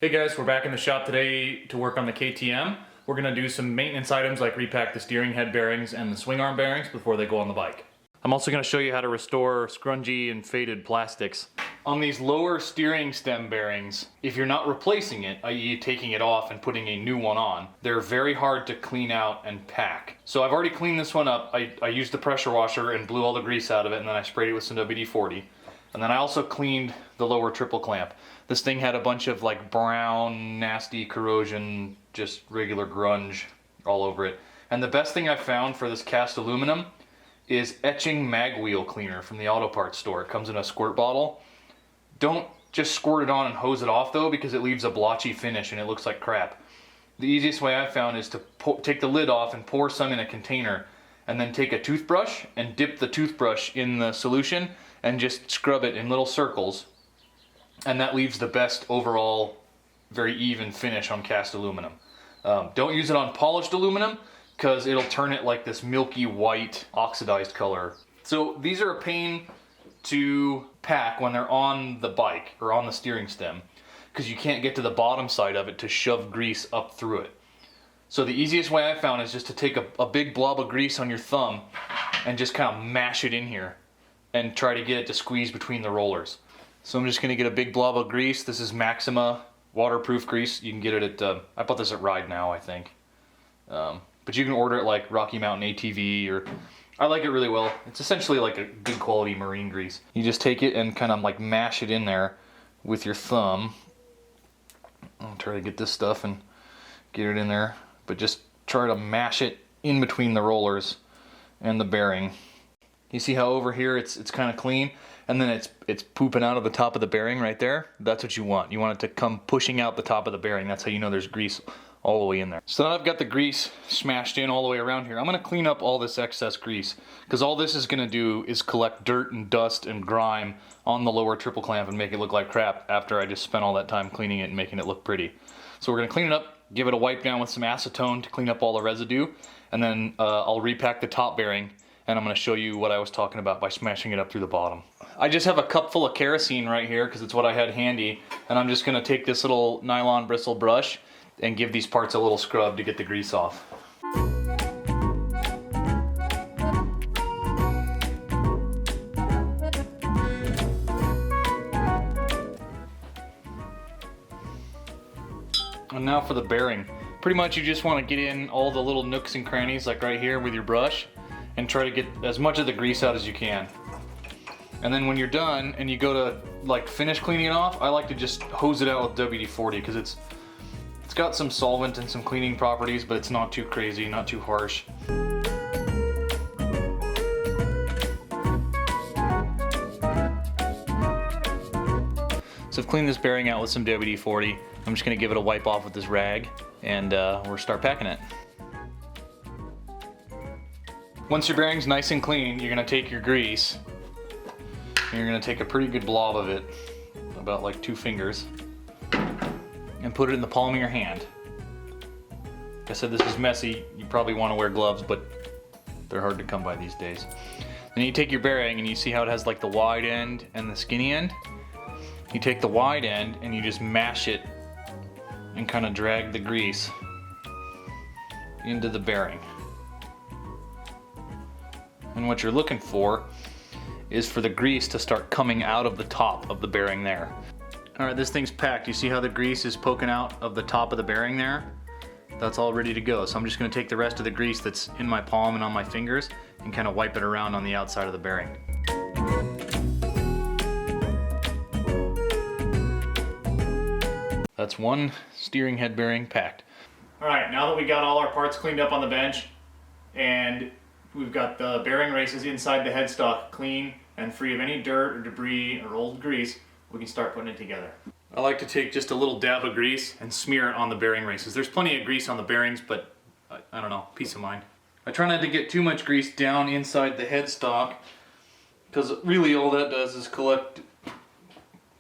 Hey guys, we're back in the shop today to work on the KTM. We're going to do some maintenance items like repack the steering head bearings and the swing arm bearings before they go on the bike. I'm also going to show you how to restore scrungy and faded plastics. On these lower steering stem bearings, if you're not replacing it, i.e. taking it off and putting a new one on, they're very hard to clean out and pack. So I've already cleaned this one up. I used the pressure washer and blew all the grease out of it, and then I sprayed it with some WD-40. And then I also cleaned the lower triple clamp. This thing had a bunch of like brown, nasty corrosion, just regular grunge all over it. And the best thing I found for this cast aluminum is etching mag wheel cleaner from the auto parts store. It comes in a squirt bottle. Don't just squirt it on and hose it off though, because it leaves a blotchy finish and it looks like crap. The easiest way I've found is to take the lid off and pour some in a container, and then take a toothbrush and dip the toothbrush in the solution and just scrub it in little circles. And that leaves the best overall, very even finish on cast aluminum. Don't use it on polished aluminum because it'll turn it like this milky white oxidized color. So these are a pain to pack when they're on the bike or on the steering stem, because you can't get to the bottom side of it to shove grease up through it. So the easiest way I found is just to take a big blob of grease on your thumb and just kind of mash it in here and try to get it to squeeze between the rollers. So I'm just going to get a big blob of grease. This is Maxima waterproof grease. You can get it at, I bought this at Ride Now, I think. But you can order it like Rocky Mountain ATV, or I like it really well. It's essentially like a good quality marine grease. You just take it and kind of like mash it in there with your thumb. I'll try to get this stuff and get it in there, but just try to mash it in between the rollers and the bearing. You see how over here it's kind of clean, and then it's pooping out of the top of the bearing right there? That's what you want. You want it to come pushing out the top of the bearing. That's how you know there's grease all the way in there. So now I've got the grease smashed in all the way around here. I'm going to clean up all this excess grease, because all this is going to do is collect dirt and dust and grime on the lower triple clamp and make it look like crap after I just spent all that time cleaning it and making it look pretty. So we're going to clean it up, give it a wipe down with some acetone to clean up all the residue, and then I'll repack the top bearing. And I'm going to show you what I was talking about by smashing it up through the bottom. I just have a cup full of kerosene right here because it's what I had handy, and I'm just going to take this little nylon bristle brush and give these parts a little scrub to get the grease off. And now for the bearing. Pretty much you just want to get in all the little nooks and crannies like right here with your brush, and try to get as much of the grease out as you can. And then when you're done and you go to like finish cleaning it off, I like to just hose it out with WD-40 because it's got some solvent and some cleaning properties, but it's not too crazy, not too harsh. So I've cleaned this bearing out with some WD-40. I'm just gonna give it a wipe off with this rag, and we'll start packing it. Once your bearing's nice and clean, you're going to take your grease, and you're going to take a pretty good blob of it, about like 2 fingers, and put it in the palm of your hand. Like I said, this is messy. You probably want to wear gloves, but they're hard to come by these days. Then you take your bearing, and you see how it has like the wide end and the skinny end? You take the wide end and you just mash it and kind of drag the grease into the bearing. And what you're looking for is for the grease to start coming out of the top of the bearing there. Alright, this thing's packed. You see how the grease is poking out of the top of the bearing there? That's all ready to go. So I'm just going to take the rest of the grease that's in my palm and on my fingers and kind of wipe it around on the outside of the bearing. That's one steering head bearing packed. Alright, now that we got all our parts cleaned up on the bench, and we've got the bearing races inside the headstock clean and free of any dirt or debris or old grease, we can start putting it together. I like to take just a little dab of grease and smear it on the bearing races. There's plenty of grease on the bearings, but I don't know, peace of mind. I try not to get too much grease down inside the headstock, because really all that does is collect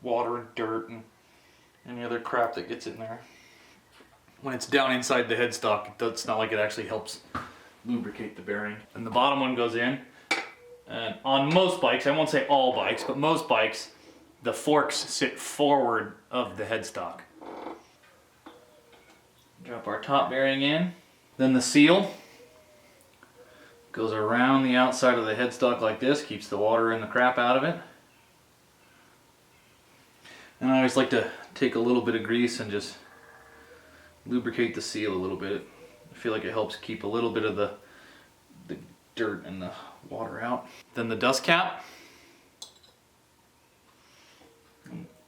water and dirt and any other crap that gets in there. When it's down inside the headstock, it's not like it actually helps lubricate the bearing. And the bottom one goes in, and on most bikes, I won't say all bikes, but most bikes, the forks sit forward of the headstock. Drop our top bearing in. Then the seal goes around the outside of the headstock like this, keeps the water and the crap out of it. And I always like to take a little bit of grease and just lubricate the seal a little bit. I feel like it helps keep a little bit of the dirt and the water out. Then the dust cap.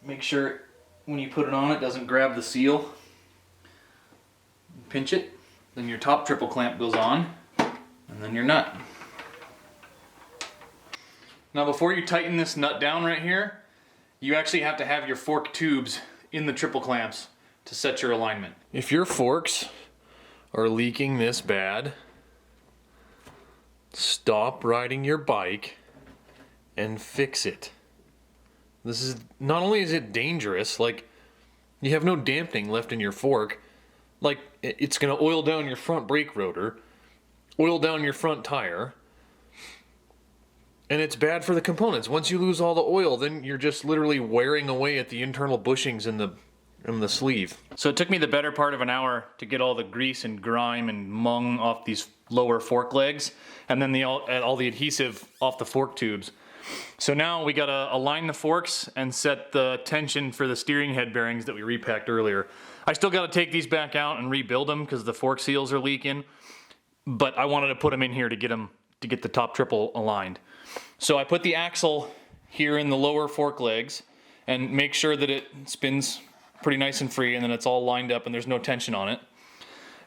Make sure when you put it on, it doesn't grab the seal. Pinch it. Then your top triple clamp goes on, and then your nut. Now before you tighten this nut down right here, you actually have to have your fork tubes in the triple clamps to set your alignment. If your forks are leaking this bad, stop riding your bike and fix it. This is, not only is it dangerous, like, you have no dampening left in your fork, like, it's gonna oil down your front brake rotor, oil down your front tire, and it's bad for the components. Once you lose all the oil, then you're just literally wearing away at the internal bushings in the sleeve. So it took me the better part of an hour to get all the grease and grime and mung off these lower fork legs, and then all the adhesive off the fork tubes. So now we gotta align the forks and set the tension for the steering head bearings that we repacked earlier. I still gotta take these back out and rebuild them because the fork seals are leaking, but I wanted to put them in here to get the top triple aligned. So I put the axle here in the lower fork legs and make sure that it spins pretty nice and free and then it's all lined up and there's no tension on it.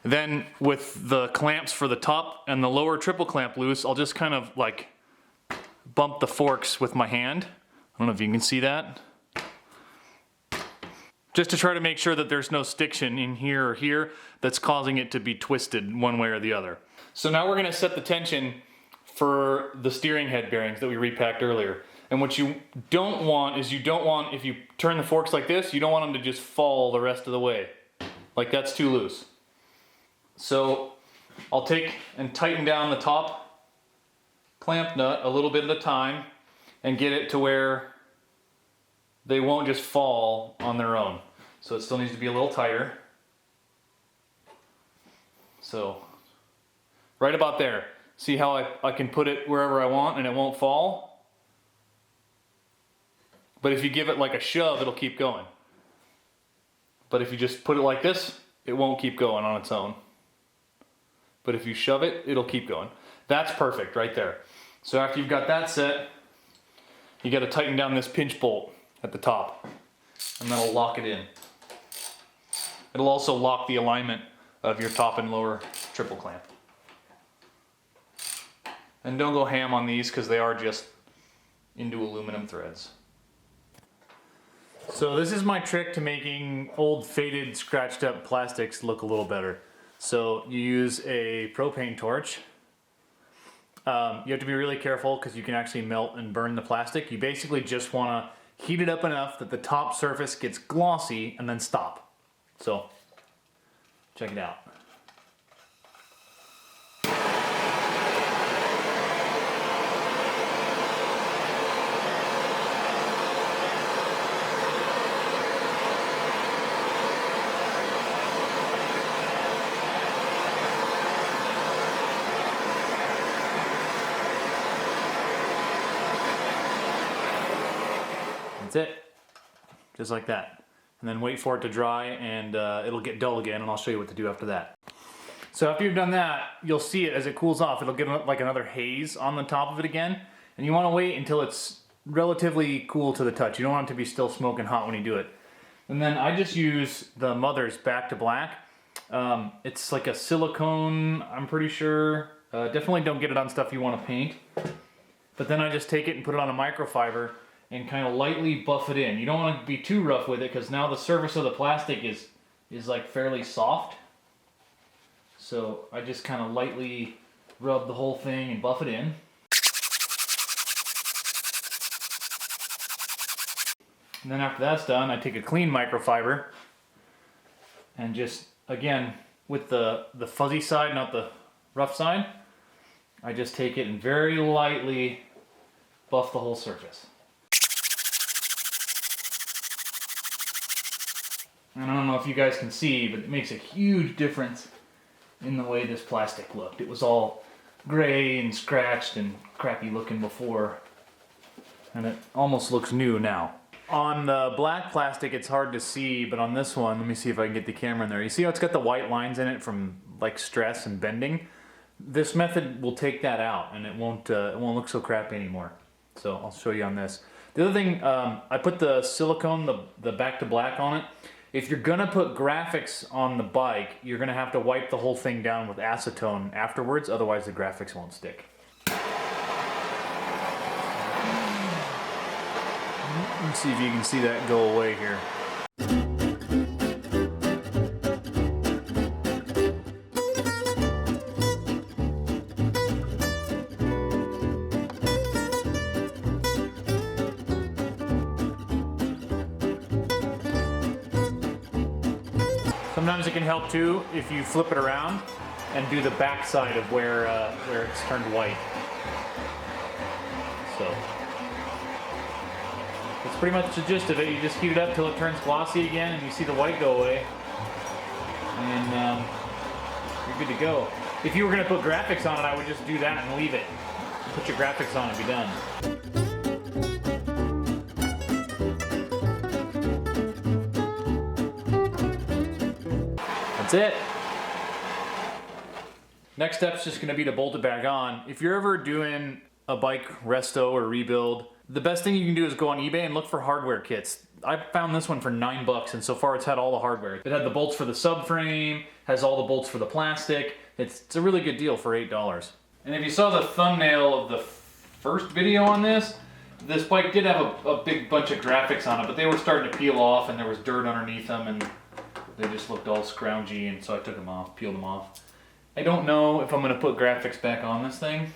Then with the clamps for the top and the lower triple clamp loose, I'll just kind of like bump the forks with my hand. I don't know if you can see that. Just to try to make sure that there's no stiction in here or here that's causing it to be twisted one way or the other. So now we're gonna set the tension for the steering head bearings that we repacked earlier. And what you don't want is if you turn the forks like this, you don't want them to just fall the rest of the way. Like that's too loose. So I'll take and tighten down the top clamp nut a little bit at a time and get it to where they won't just fall on their own. So it still needs to be a little tighter. So right about there. See how I can put it wherever I want and it won't fall? But if you give it like a shove, it'll keep going. But if you just put it like this, it won't keep going on its own. But if you shove it, it'll keep going. That's perfect right there. So after you've got that set, you got to tighten down this pinch bolt at the top, and that'll lock it in. It'll also lock the alignment of your top and lower triple clamp. And don't go ham on these because they are just into aluminum threads. So this is my trick to making old faded scratched up plastics look a little better. So you use a propane torch. You have to be really careful because you can actually melt and burn the plastic. You basically just want to heat it up enough that the top surface gets glossy and then stop. So check it out. That's it, just like that. And then wait for it to dry and it'll get dull again and I'll show you what to do after that. So after you've done that, you'll see it as it cools off. It'll get like another haze on the top of it again. And you want to wait until it's relatively cool to the touch. You don't want it to be still smoking hot when you do it. And then I just use the Mother's Back to Black. It's like a silicone, I'm pretty sure. Definitely don't get it on stuff you want to paint. But then I just take it and put it on a microfiber and kind of lightly buff it in. You don't want to be too rough with it because now the surface of the plastic is like fairly soft. So I just kind of lightly rub the whole thing and buff it in. And then after that's done, I take a clean microfiber and just, again, with the fuzzy side, not the rough side, I just take it and very lightly buff the whole surface. And I don't know if you guys can see, but it makes a huge difference in the way this plastic looked. It was all gray and scratched and crappy looking before, and it almost looks new now. On the black plastic, it's hard to see, but on this one, let me see if I can get the camera in there. You see how it's got the white lines in it from like stress and bending? This method will take that out, and it won't look so crappy anymore. So I'll show you on this. The other thing, I put the silicone, the back to black on it. If you're gonna put graphics on the bike, you're gonna have to wipe the whole thing down with acetone afterwards, otherwise the graphics won't stick. Let's see if you can see that go away here. Sometimes it can help too if you flip it around and do the back side of where it's turned white. So that's pretty much the gist of it. You just heat it up till it turns glossy again, and you see the white go away, and you're good to go. If you were going to put graphics on it, I would just do that and leave it. Put your graphics on and be done. That's it. Next step's just gonna be to bolt it back on. If you're ever doing a bike resto or rebuild, the best thing you can do is go on eBay and look for hardware kits. I found this one for $9, and so far it's had all the hardware. It had the bolts for the subframe, has all the bolts for the plastic. It's a really good deal for $8. And if you saw the thumbnail of the first video on this bike did have a big bunch of graphics on it, but they were starting to peel off and there was dirt underneath them, and they just looked all scroungy, and so I took them off, peeled them off. I don't know if I'm going to put graphics back on this thing,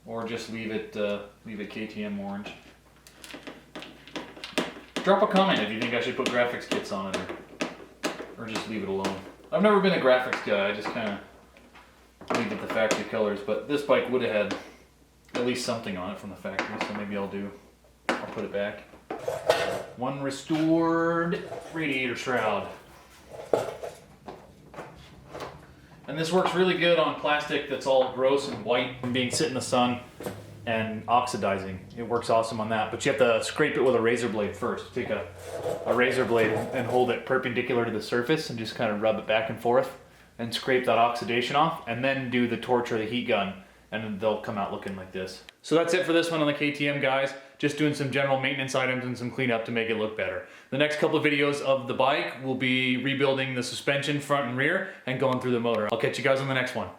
or just leave it KTM orange. Drop a comment if you think I should put graphics kits on it, or just leave it alone. I've never been a graphics guy, I just kind of leave it the factory colors, but this bike would have had at least something on it from the factory, so maybe I'll put it back. One restored radiator shroud. And this works really good on plastic that's all gross and white from being sit in the sun and oxidizing. It works awesome on that, but you have to scrape it with a razor blade first. Take a razor blade and hold it perpendicular to the surface and just kind of rub it back and forth and scrape that oxidation off, and then do the torch or the heat gun, and they'll come out looking like this. So that's it for this one on the KTM, guys. Just doing some general maintenance items and some cleanup to make it look better. The next couple of videos of the bike will be rebuilding the suspension front and rear and going through the motor. I'll catch you guys on the next one.